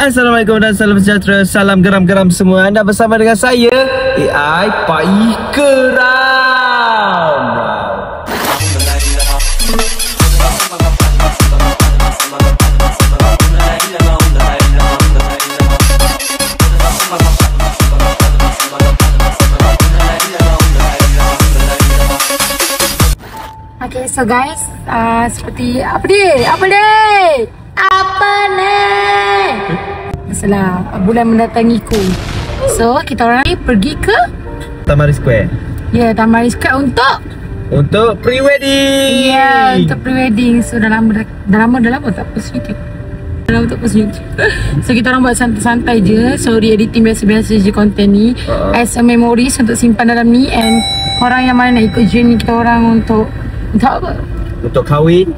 Assalamualaikum dan salam sejahtera. Salam geram-geram semua. Anda bersama dengan saya AI Pak Ikram. Okay, so guys, seperti apa ni? Masalah bulan mendatangiku. So, kita orang ni pergi ke Tamari Square. Ya, Tamari Square untuk pre-wedding. ya, untuk pre-wedding. So, dah lama tak post video. So, kita orang buat santai-santai je. Sorry, editing biasa-biasa je konten ni. As a memories untuk simpan dalam ni. And orang yang mana nak ikut journey kita orang untuk apa? Untuk kahwin.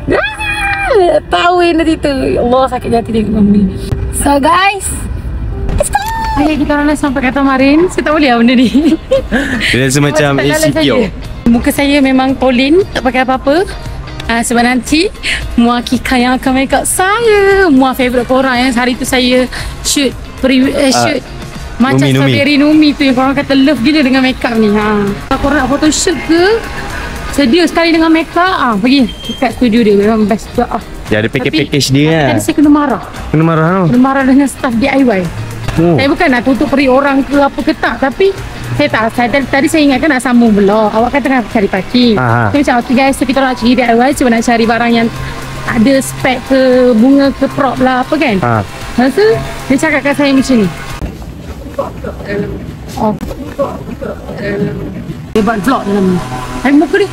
Tahu nanti tu. Ya Allah, sakit hati tengok mami. So guys, let's go. Okay, kita orang dah sampai kat Tamarin. Saya tak boleh lah benda ni. Dia semacam insecure. Muka saya memang polin, tak pakai apa-apa. Sebab nanti Muar Kika yang akan make up saya. Muar favourite korang yang hari tu saya shoot macam strawberry Numi tu yang korang kata love gila dengan make up ni. Korang nak photoshoot ke? Sedia sekali dengan make up, pergi dekat studio dia, memang best juga. Dia ada package dia lah. Tadi saya kena marah dengan staff DIY. Saya bukan nak tutup peri orang ke apa ke tak, tapi tadi saya ingatkan nak sambung vlog. Awak kan tengah cari parking. Saya macam okay guys, so kita nak cari DIY, cuba nak cari barang yang ada spek ke bunga ke prop lah apa kan. Lepas tu dia cakap kat saya macam ni, dia buat vlog dalam ni. Saya muka dia,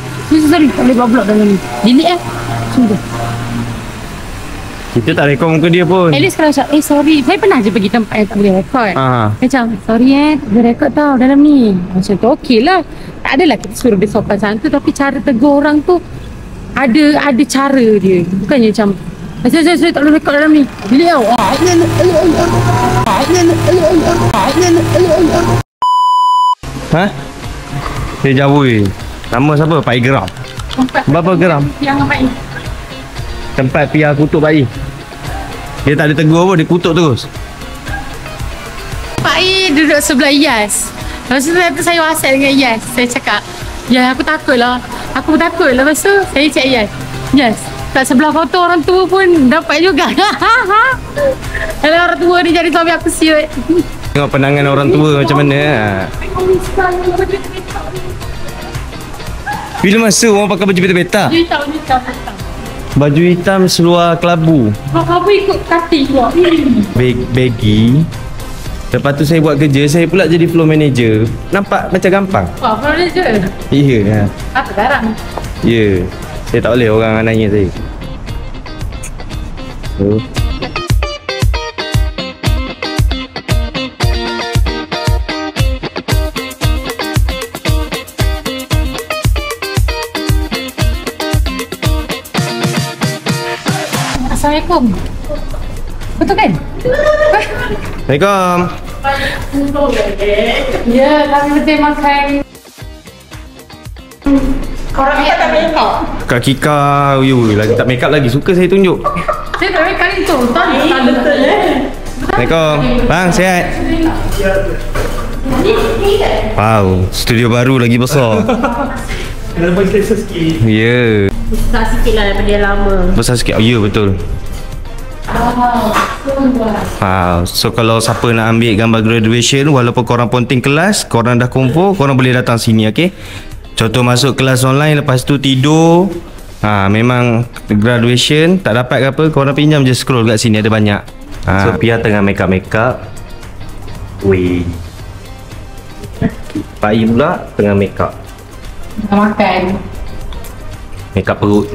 sorry, tak boleh buat vlog dalam ni. Delete sumpah. Kita tak rekod muka dia pun. At least kalau sorry, saya pernah je pergi tempat yang tak boleh rekod. Macam, sorry tak boleh rekod tau dalam ni. Macam tu okey lah. Tak adalah kita suruh dia sopan santu, tapi cara tegur orang tu ada cara dia. Bukannya macam, saya tak boleh rekod dalam ni. Delete tau. Dia jauh weh. Nama siapa? Pak Ikram. Berapa gram? Yang apa ni? Tempat pihak kutuk Pak I. Dia tak ada tegur pun, dia kutuk terus. Pak I duduk sebelah Iyas. Lepas tu saya WhatsApp dengan Iyas. Saya cakap, ya aku takut lah. Lepas tu saya cakap Iyas, yes, tak sebelah foto orang tua pun dapat juga. Kalau orang tua ni jadi suami aku siut. Tengok pandangan orang tua macam mana. Bila masa orang pakai baju peta-peta? Hitam. Baju hitam seluar kelabu. Kelabu ikut cutting pula. Baggy. Lepas tu saya buat kerja, saya pula jadi floor manager. Nampak macam gampang. Wah, floor manager? Ya. Apa garang? Ya. Saya tak boleh orang nanya saya. Assalamualaikum. Betul kan? Assalamualaikum. Ya, kami betul makan. Korang tak make up? Kak Kika, lagi tak make up lagi. Suka saya tunjuk. Saya tak make up ni tu. Tak betul Assalamualaikum. Bang, sihat? Wow, studio baru lagi besar. Kena bagi selesa sikit. Ya. besar sikit lah daripada yang lama. Besar sikit? Ya, betul. So kalau siapa nak ambil gambar graduation, walaupun korang ponting kelas, korang dah kumpul, korang boleh datang sini, okey? Contoh masuk kelas online, lepas tu tidur, memang graduation tak dapat ke apa, korang pinjam je, scroll kat sini ada banyak. So Pia tengah make up. Weh, Pak I pula tengah make up. Tengah makan. Make up perut.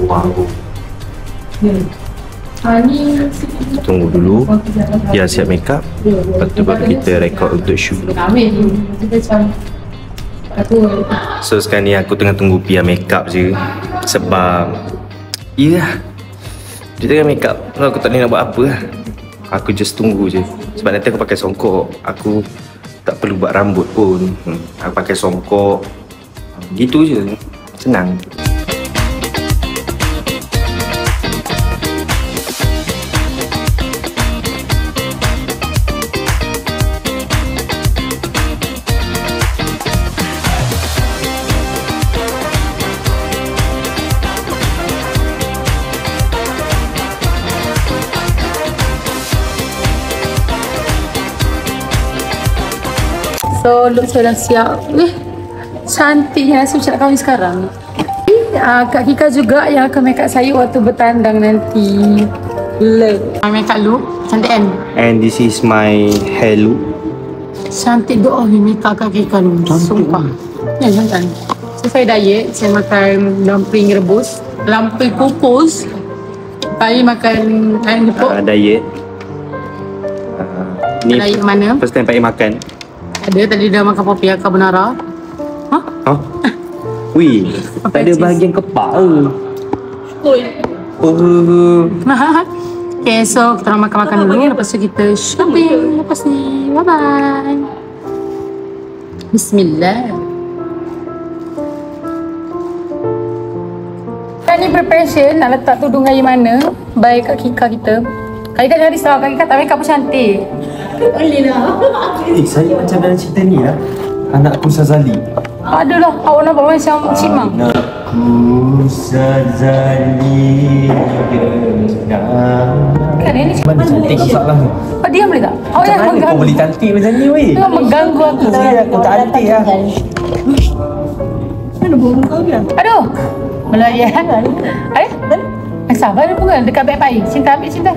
Wow. Ni Tunggu dulu Pia siap make up, lepas tu baru kita record untuk shoot. So sekarang ni aku tengah tunggu Pia make up je. Sebab dia tengah make up, aku tak nak buat apa lah. Aku just tunggu je. Sebab nanti aku pakai songkok, aku tak perlu buat rambut pun. Aku pakai songkok, gitu je, senang. So, look saya dah siap. Cantiknya rasa macam nak kahwin sekarang. Kak Kika juga yang akan make up saya waktu bertandang nanti. Look. My make up look. Cantik kan? And this is my hair look. Cantik doa ni make up Kak Kika ni. Sumpah. Ya, jangan. So, saya diet. Saya makan dumpling rebus. Dumpling kukus. Saya makan ayam gepuk. Diet. Ni Diet mana? first time Pak makan. Ada, tadi dah makan popia carbonara. Oh. Wih, tak ada bahagian kepala. Oh. Okay, so kita orang makan-makan dulu. Lepas tu kita shopping. Lepas ni, bye-bye. Bismillah. Kan ni preparation nak letak tudung gaya mana. Baik Kak Kika kita. Kak Kika jangan risau, Kak Kika tak make up pun cantik. Saya macam dalam cerita ni lah. Anakku Sazali. Adalah, awak nampak macam Cik Mang. Anakku Sazali. Kan ini Cik Mang. Mana cantik masalah ni? Kau diam boleh tak? Awak yang Macam mana kau mengganggu. boleh cantik macam ni weh? Kau mengganggu aku. Aku tak cantik lah. Mana burung kau dia? Aduh. Melayan. Sabar dia pun dekat beg pai. Cinta ambil cinta.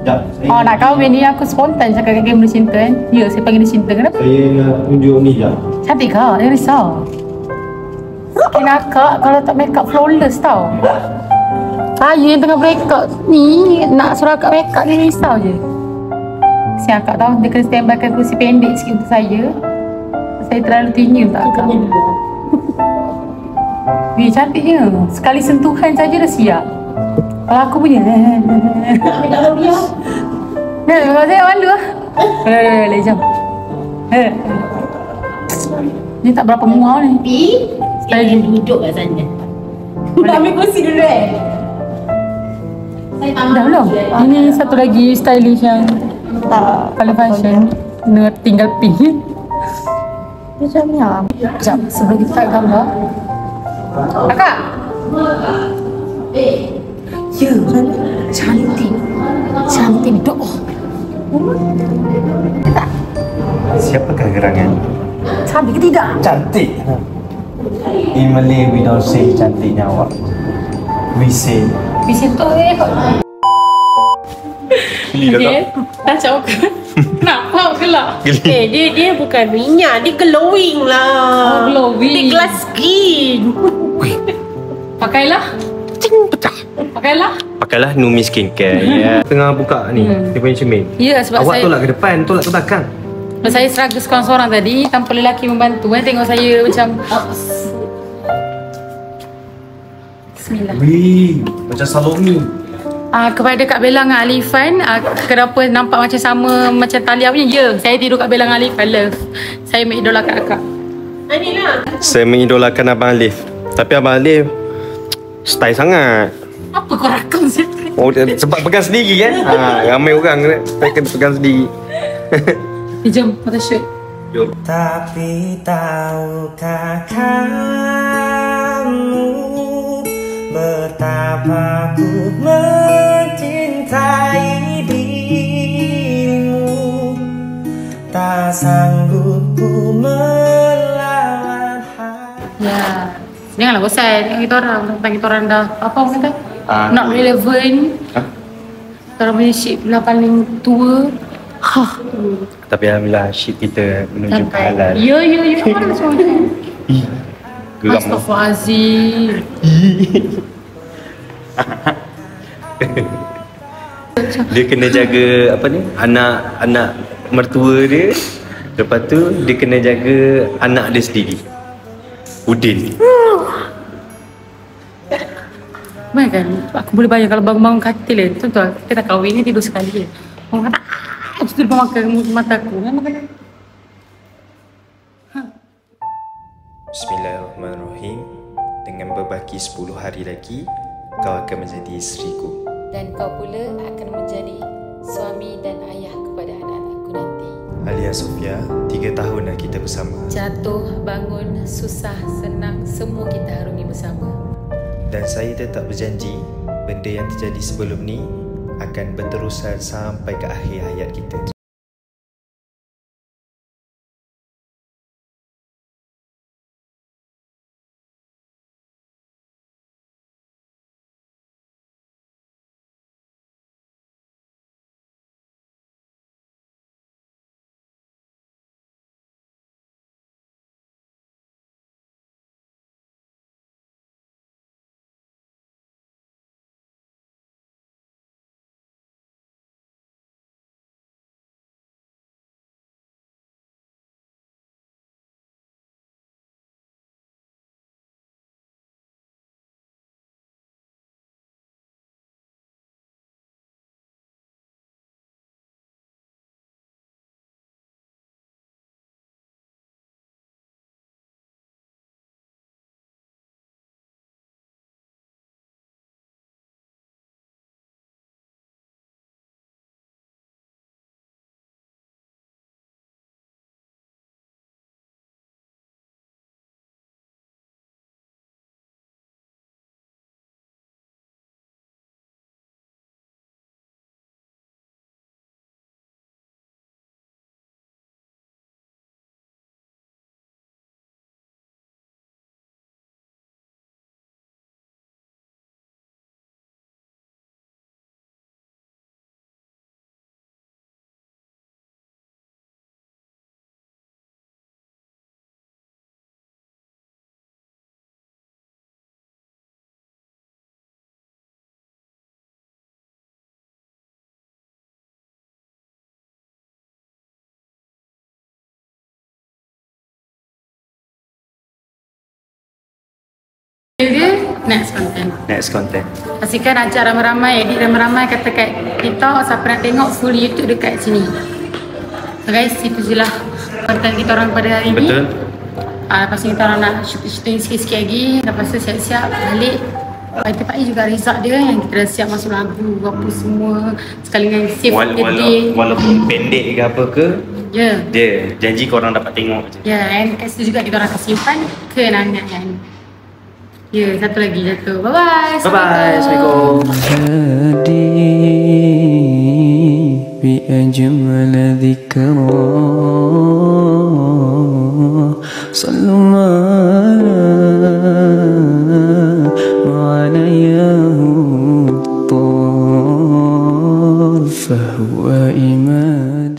Sekejap. Oh nak kahwin ni aku spontan cakap kat game dia cinta kan. Ya saya panggil dia cinta. Kenapa? Saya nak tunjuk ni je. Cantik kak. Jangan risau. Skin akak kalau tak make up flawless tau. Saya yang tengah break up ni nak suruh akak make up ni risau je. Si akak tahu dia kena standby kan kursi pendek sikit untuk saya. Saya terlalu tinggi untuk akak. Wih cantiknya. Sekali sentuhan saja dah siap. Kalau aku punya. Minta dia. Kalau saya malu lah. Lagi jam. Ni tak berapa mual ni. Tapi Style dia duduk kat sana. Ambil kursi dulu Saya tak Dah belum? Ini satu lagi stylish yang paling fashion. Tinggal pink. Macam ni lah. Sekejap sebelum kita start gambar. Kakak! Ya, cantik. Cantik ni doa. Siapakah gerangan? Cantik ke tidak? Cantik. In Malay we don't say cantiknya awak. We say Bisa tu Okay. Tak cakap. Kenapa gelap? Dia bukan minyak, dia glowing lah. Glowing. Dia glass skin. Pakailah. Pakailah. Pakailah Numi Skincare. Ya. Tengah buka ni, dia punya cermin. Ya sebab Awak saya tolak ke depan, tolak ke belakang. sebab saya struggle seorang-seorang tadi tanpa lelaki membantu. Tengok saya macam Bismillah. Wih, macam Salome. Kepada Kak Bella dengan Alifan, kenapa nampak macam sama macam Talia punya? Ya, saya tidur Kak Bella dengan Alifan, love. Saya mengidolakan akak. Inilah. Saya mengidolakan Abang Alif. Tapi Abang Alif style sangat. Apa kau rakam saya? Oh, sebab pegang sendiri kan? Ramai orang kena pegang sendiri. Jom, foto shoot. Jom. Tapi tahukah kamu betapa ku mencintai dirimu, tak sanggup ku melawan hati. Ya. Janganlah bosan. Kita orang tentang kita orang dah apa orang kata? Not relevant. Kita orang punya ship lah paling tua. Tapi Alhamdulillah ship kita menuju ke halal. Ya. Mana macam mana? Geram. Astaghfirullahaladzim. Dia kena jaga apa ni? Anak mertua dia. Lepas tu dia kena jaga anak dia sendiri. Udin. Mana kan? Aku boleh bayang kalau bangun-bangun katil kan. Contoh kita kahwin ni tidur sekali je. Orang kata lepas tu depan mata aku. Makan. Bismillahirrahmanirrahim. Dengan berbaki 10 hari lagi, kau akan menjadi isteriku. Dan kau pula akan menjadi suami dan ayah kepada anak-anakku nanti. Alia Sofia, 3 tahun dah kita bersama. Jatuh, bangun, susah, senang, semua kita harungi bersama. Dan saya tetap berjanji, benda yang terjadi sebelum ni akan berterusan sampai ke akhir hayat kita. Next content. Next content. Pastikan ajar ramai-ramai, edit ramai-ramai, kata kat TikTok, siapa nak tengok full YouTube dekat sini. So guys, itu je lah konten kita orang pada hari ni. Betul. Lepas ni kita orang nak shooting sikit-sikit lagi. Lepas tu siap-siap balik. Pak I juga result dia yang kita dah siap masuk lagu apa semua. Sekali dengan save day. Walaupun pendek ke apa ke, Ya. dia janji korang dapat tengok je. Ya, and kat situ juga kita orang akan simpan kenangan. Ya, satu lagi jatuh. Bye-bye. Bye-bye. Assalamualaikum. بأجمل ذكرى صلوا على يا الطار فهو إمام